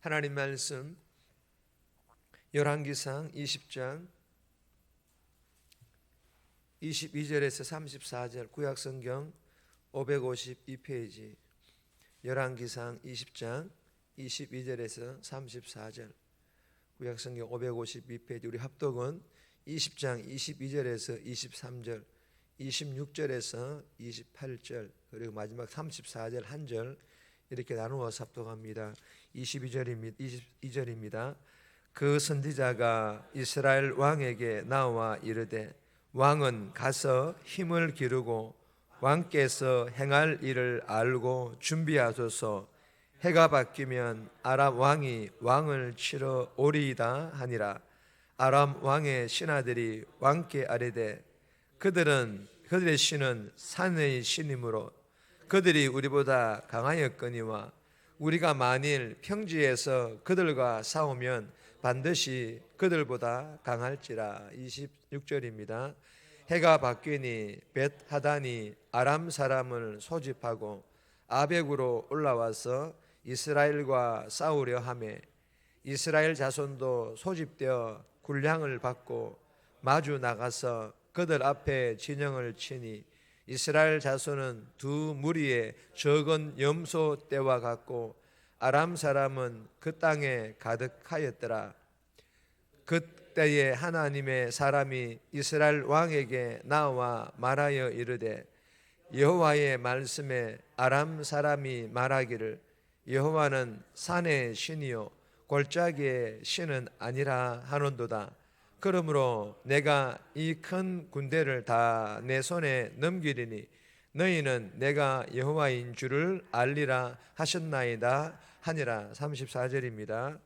하나님 말씀 열왕기상 20장 22절에서 34절, 구약성경 552페이지. 열왕기상 20장 22절에서 34절, 구약성경 552페이지. 우리 합독은 20장 22절에서 23절, 26절에서 28절, 그리고 마지막 34절 한 절, 이렇게 나누어서 합독합니다. 22절입니다. 그 선지자가 이스라엘 왕에게 나와 이르되, 왕은 가서 힘을 기르고 왕께서 행할 일을 알고 준비하소서. 해가 바뀌면 아람 왕이 왕을 치러 오리이다 하니라. 아람 왕의 신하들이 왕께 아뢰되, 그들의 신은 산의 신이므로 그들이 우리보다 강하였거니와 우리가 만일 평지에서 그들과 싸우면 반드시 그들보다 강할지라. 26절입니다. 해가 바뀌니 벳하단이 아람 사람을 소집하고 아벡으로 올라와서 이스라엘과 싸우려 하매, 이스라엘 자손도 소집되어 군량을 받고 마주 나가서 그들 앞에 진영을 치니, 이스라엘 자손은 두 무리의 적은 염소 떼와 같고 아람 사람은 그 땅에 가득하였더라. 그때에 하나님의 사람이 이스라엘 왕에게 나와 말하여 이르되, 여호와의 말씀에 아람 사람이 말하기를, 여호와는 산의 신이요 골짜기의 신은 아니라 하는도다. 그러므로 내가 이 큰 군대를 다 내 손에 넘기리니 너희는 내가 여호와인 줄을 알리라 하셨나이다 하니라. 34절입니다.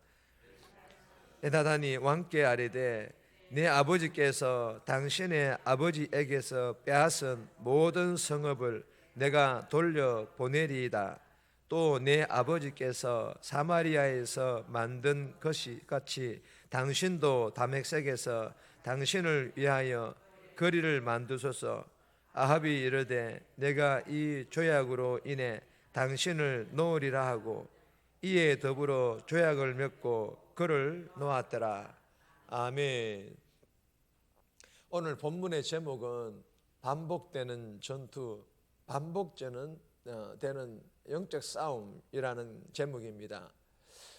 에다단이 왕께 아뢰되, 내 아버지께서 당신의 아버지에게서 빼앗은 모든 성읍을 내가 돌려 보내리이다. 또 내 아버지께서 사마리아에서 만든 것이 같이 당신도 다메섹에서 당신을 위하여 거리를 만드소서. 아합이 이르되, 내가 이 조약으로 인해 당신을 놓으리라 하고 이에 더불어 조약을 맺고 그를 놓았더라. 아멘. 오늘 본문의 제목은 반복되는 전투, 반복되는 영적 싸움이라는 제목입니다.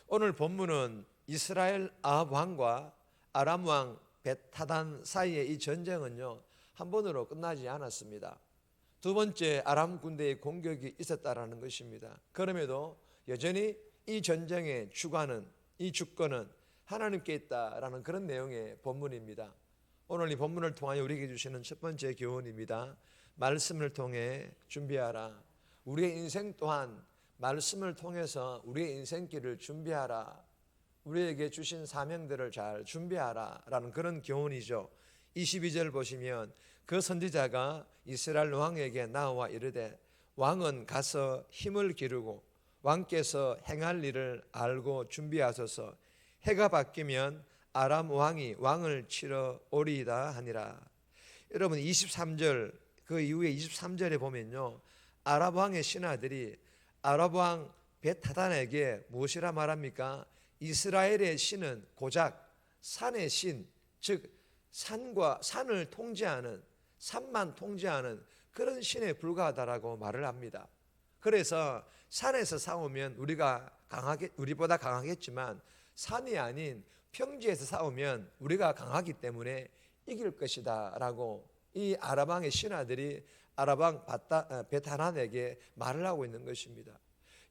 오늘 본문은 이스라엘 아합 왕과 아람 왕 벳하단 사이의 이 전쟁은요, 한 번으로 끝나지 않았습니다. 두 번째 아람 군대의 공격이 있었다라는 것입니다. 그럼에도 여전히 이 전쟁의 주관은, 이 주권은 하나님께 있다라는 그런 내용의 본문입니다. 오늘 이 본문을 통하여 우리에게 주시는 첫 번째 교훈입니다. 말씀을 통해 준비하라. 우리의 인생 또한 말씀을 통해서 우리의 인생길을 준비하라. 우리에게 주신 사명들을 잘 준비하라 라는 그런 교훈이죠. 22절 보시면, 그 선지자가 이스라엘 왕에게 나와 이르되, 왕은 가서 힘을 기르고 왕께서 행할 일을 알고 준비하소서. 해가 바뀌면 아람 왕이 왕을 치러 오리이다 하니라. 여러분, 23절, 그 이후에 23절에 보면요, 아람 왕의 신하들이 아람 왕 벳하단에게 무엇이라 말합니까? 이스라엘의 신은 고작 산의 신, 즉 산을 통제하는, 산만 통제하는 그런 신에 불과하다라고 말을 합니다. 그래서 산에서 싸우면 우리보다 강하겠지만, 산이 아닌 평지에서 싸우면 우리가 강하기 때문에 이길 것이다 라고 이 아람 왕의 신하들이 아람 왕 벳하단에게 말을 하고 있는 것입니다.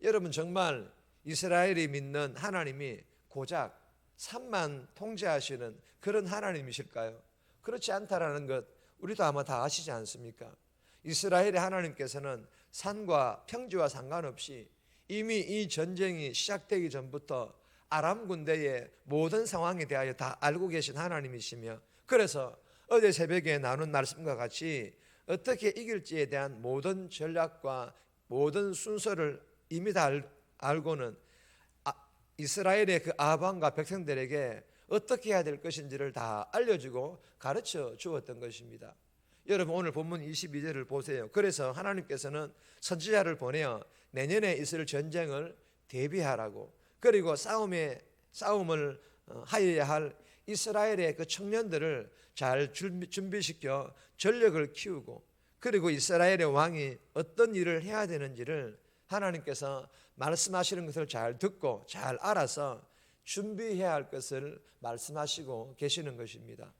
여러분, 정말 이스라엘이 믿는 하나님이 고작 산만 통제하시는 그런 하나님이실까요? 그렇지 않다라는 것 우리도 아마 다 아시지 않습니까? 이스라엘의 하나님께서는 산과 평지와 상관없이 이미 이 전쟁이 시작되기 전부터 아람 군대의 모든 상황에 대하여 다 알고 계신 하나님이시며, 그래서 어제 새벽에 나눈 말씀과 같이 어떻게 이길지에 대한 모든 전략과 모든 순서를 이미 다 알고는 이스라엘의 그 아합 왕과 백성들에게 어떻게 해야 될 것인지를 다 알려주고 가르쳐 주었던 것입니다. 여러분, 오늘 본문 22절을 보세요. 그래서 하나님께서는 선지자를 보내어 내년에 있을 전쟁을 대비하라고, 그리고 싸움을 하여야 할 이스라엘의 그 청년들을 잘 준비시켜 전력을 키우고, 그리고 이스라엘의 왕이 어떤 일을 해야 되는지를 하나님께서 말씀하시는 것을 잘 듣고 잘 알아서 준비해야 할 것을 말씀하시고 계시는 것입니다.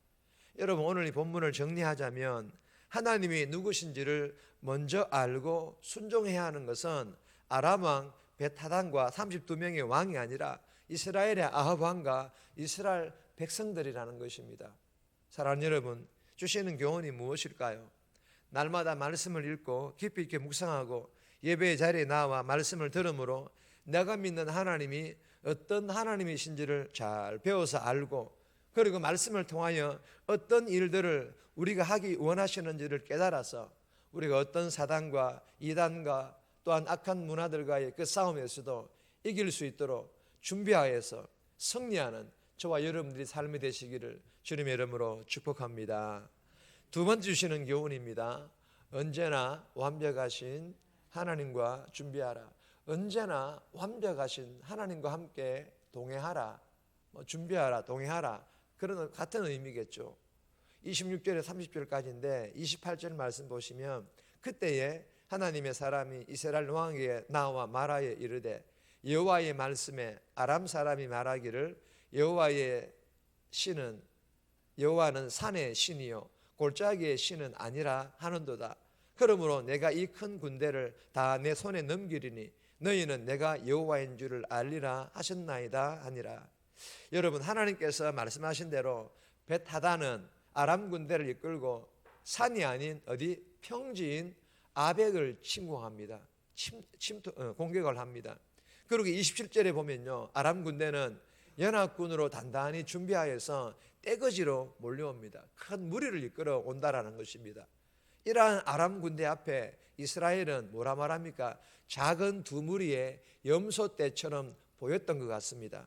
여러분, 오늘 이 본문을 정리하자면 하나님이 누구신지를 먼저 알고 순종해야 하는 것은 아람 왕 벳하단과 32명의 왕이 아니라 이스라엘의 아합 왕과 이스라엘 백성들이라는 것입니다. 사랑하는 여러분, 주시는 교훈이 무엇일까요? 날마다 말씀을 읽고 깊이 있게 묵상하고 예배의 자리에 나와 말씀을 들으므로 내가 믿는 하나님이 어떤 하나님이신지를 잘 배워서 알고, 그리고 말씀을 통하여 어떤 일들을 우리가 하기 원하시는지를 깨달아서 우리가 어떤 사단과 이단과 또한 악한 문화들과의 그 싸움에서도 이길 수 있도록 준비하여서 승리하는 저와 여러분들이 삶이 되시기를 주님의 이름으로 축복합니다. 두 번째 주시는 교훈입니다. 언제나 완벽하신 하나님과 준비하라. 언제나 완벽하신 하나님과 함께 동행하라. 준비하라, 동행하라. 그런 같은 의미겠죠. 26절에 30절까지인데 28절 말씀 보시면, 그때에 하나님의 사람이 이스라엘 왕에게 나와 말하여 이르되 여호와의 말씀에 아람 사람이 말하기를 여호와는 산의 신이요 골짜기의 신은 아니라 하는도다. 그러므로 내가 이 큰 군대를 다 내 손에 넘기리니 너희는 내가 여호와인 줄을 알리라 하셨나이다 하니라. 여러분, 하나님께서 말씀하신 대로 벳하단은 아람 군대를 이끌고 산이 아닌 어디 평지인 아벡을 침공합니다. 공격을 합니다. 그리고 27절에 보면요, 아람 군대는 연합군으로 단단히 준비하여서 떼거지로 몰려옵니다. 큰 무리를 이끌어 온다라는 것입니다. 이러한 아람 군대 앞에 이스라엘은 뭐라 말합니까? 작은 두 무리의 염소떼처럼 보였던 것 같습니다.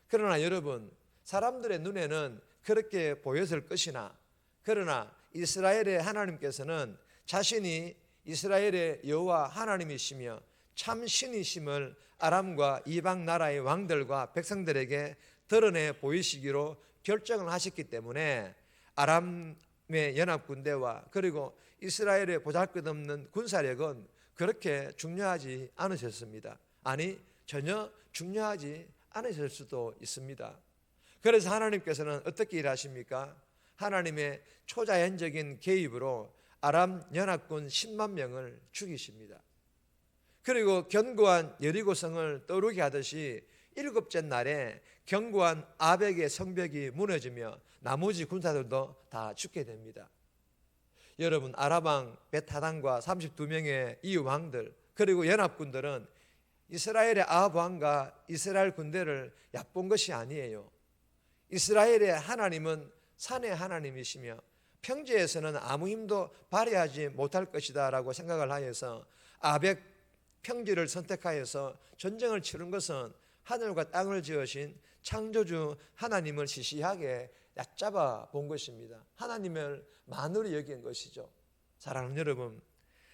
그러나 여러분, 사람들의 눈에는 그렇게 보였을 것이나, 그러나 이스라엘의 하나님께서는 자신이 이스라엘의 여호와 하나님이시며 참 신이심을 아람과 이방 나라의 왕들과 백성들에게 드러내 보이시기로 결정을 하셨기 때문에 아람의 연합군대와 그리고 이스라엘의 보잘것없는 군사력은 그렇게 중요하지 않으셨습니다. 아니, 전혀 중요하지 않으실 수도 있습니다. 그래서 하나님께서는 어떻게 일하십니까? 하나님의 초자연적인 개입으로 아람 연합군 10만 명을 죽이십니다. 그리고 견고한 여리고성을 떠오르게 하듯이 일곱째 날에 견고한 아벡의 성벽이 무너지며 나머지 군사들도 다 죽게 됩니다. 여러분, 아람 왕 벳하단과 32명의 이 왕들 그리고 연합군들은 이스라엘의 아합 왕과 이스라엘 군대를 얕본 것이 아니에요. 이스라엘의 하나님은 산의 하나님이시며 평지에서는 아무 힘도 발휘하지 못할 것이다 라고 생각을 하여서 아벡 평지를 선택하여서 전쟁을 치른 것은 하늘과 땅을 지으신 창조주 하나님을 시시하게 얕잡아 본 것입니다. 하나님을 만으로 여긴 것이죠. 사랑하는 여러분,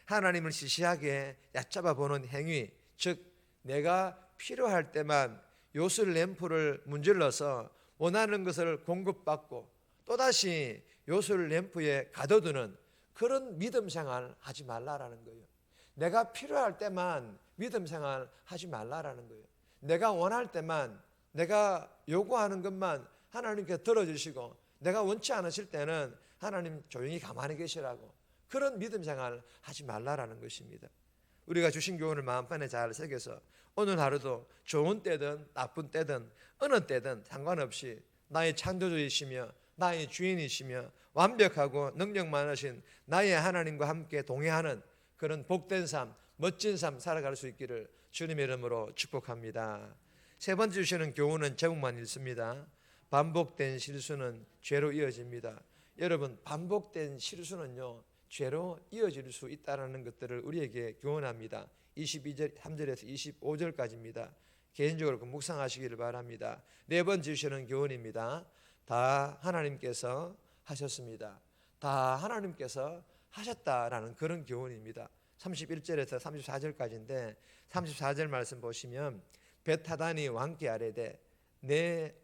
하나님을 시시하게 얕잡아 보는 행위, 즉 내가 필요할 때만 요술 램프를 문질러서 원하는 것을 공급받고 또다시 요술 램프에 가둬두는 그런 믿음 생활 하지 말라라는 거예요. 내가 필요할 때만 믿음 생활 하지 말라라는 거예요. 내가 원할 때만, 내가 요구하는 것만 하나님께 들어주시고 내가 원치 않으실 때는 하나님 조용히 가만히 계시라고, 그런 믿음 생활 하지 말라라는 것입니다. 우리가 주신 교훈을 마음판에 잘 새겨서 오늘 하루도 좋은 때든 나쁜 때든 어느 때든 상관없이 나의 창조주이시며 나의 주인이시며 완벽하고 능력 많으신 나의 하나님과 함께 동행하는 그런 복된 삶, 멋진 삶 살아갈 수 있기를 주님의 이름으로 축복합니다. 세 번째 주시는 교훈은 제목만 읽습니다. 반복된 실수는 죄로 이어집니다. 여러분, 반복된 실수는요 죄로 이어질 수 있다는 것들을 우리에게 교훈합니다. 22절 3절에서 25절까지입니다. 개인적으로 묵상하시기를 바랍니다. 네 번째 주시는 교훈입니다. 다 하나님께서 하셨습니다. 다 하나님께서 하셨다라는 그런 교훈입니다. 31절에서 34절까지인데 34절 말씀 보시면 벳하단이 왕께 아뢰되 내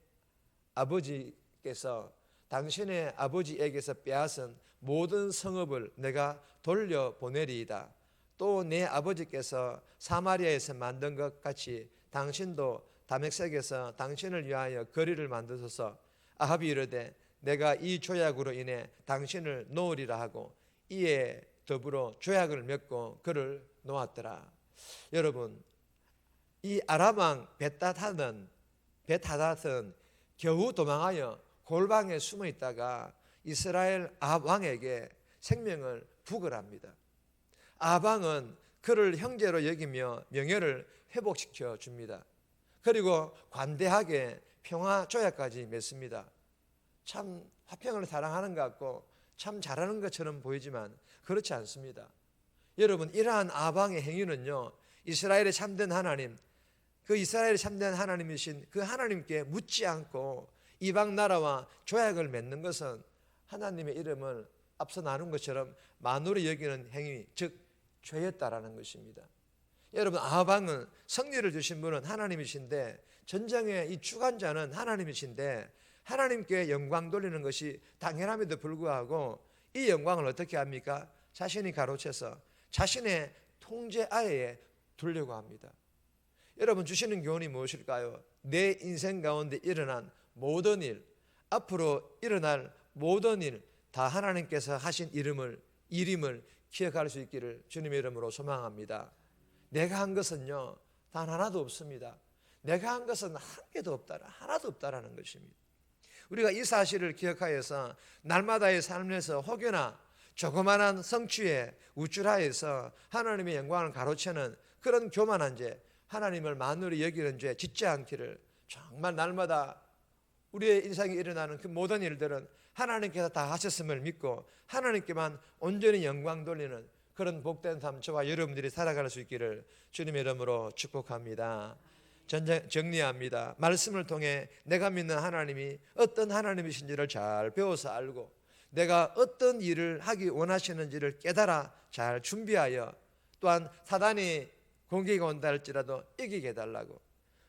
아버지께서 당신의 아버지에게서 빼앗은 모든 성읍을 내가 돌려보내리이다. 또 내 아버지께서 사마리아에서 만든 것 같이 당신도 다메섹에서 당신을 위하여 거리를 만드소서. 아합이 이르되 내가 이 조약으로 인해 당신을 놓으리라 하고 이에 더불어 조약을 맺고 그를 놓았더라. 여러분, 이 아람 왕 벳하닷은 겨우 도망하여 골방에 숨어 있다가 이스라엘 아합 왕에게 생명을 부걸합니다. 아합 왕은 그를 형제로 여기며 명예를 회복시켜 줍니다. 그리고 관대하게 평화 조약까지 맺습니다. 참 화평을 사랑하는 것 같고 참 잘하는 것처럼 보이지만 그렇지 않습니다. 여러분, 이러한 아합 왕의 행위는요, 이스라엘의 참된 하나님, 그 이스라엘의 참된 하나님이신 그 하나님께 묻지 않고 이방 나라와 조약을 맺는 것은 하나님의 이름을 앞서 나눈 것처럼 만으로 여기는 행위, 즉 죄였다라는 것입니다. 여러분, 아합 왕은 승리를 주신 분은 하나님이신데 전쟁의 이 주관자는 하나님이신데 하나님께 영광 돌리는 것이 당연함에도 불구하고 이 영광을 어떻게 합니까? 자신이 가로채서 자신의 통제 아래에 두려고 합니다. 여러분, 주시는 교훈이 무엇일까요? 내 인생 가운데 일어난 모든 일, 앞으로 일어날 모든 일 다 하나님께서 하신 일임을 기억할 수 있기를 주님의 이름으로 소망합니다. 내가 한 것은요, 단 하나도 없습니다. 내가 한 것은 한 개도 없다라, 하나도 없다라는 것입니다. 우리가 이 사실을 기억하여서 날마다의 삶에서 혹여나 조그만한 성취에 우쭐하여서 하나님의 영광을 가로채는 그런 교만한 죄, 하나님을 만으로 여기는 죄 짓지 않기를, 정말 날마다 우리의 인생에 일어나는 그 모든 일들은 하나님께서 다 하셨음을 믿고 하나님께만 온전히 영광 돌리는 그런 복된 삶, 저와 여러분들이 살아갈 수 있기를 주님의 이름으로 축복합니다. 정리합니다. 말씀을 통해 내가 믿는 하나님이 어떤 하나님이신지를 잘 배워서 알고 내가 어떤 일을 하기 원하시는지를 깨달아 잘 준비하여, 또한 사단이 공격이 온다 할지라도 이기게 해달라고,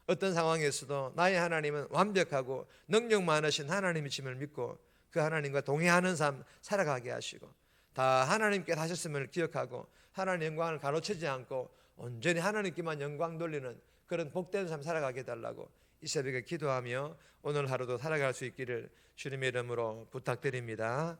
어떤 상황에서도 나의 하나님은 완벽하고 능력 많으신 하나님이심을 믿고 그 하나님과 동행하는 삶 살아가게 하시고, 다 하나님께 하셨음을 기억하고 하나님의 영광을 가로채지 않고 온전히 하나님께만 영광 돌리는 그런 복된 삶 살아가게 해달라고 이 새벽에 기도하며 오늘 하루도 살아갈 수 있기를 주님의 이름으로 부탁드립니다.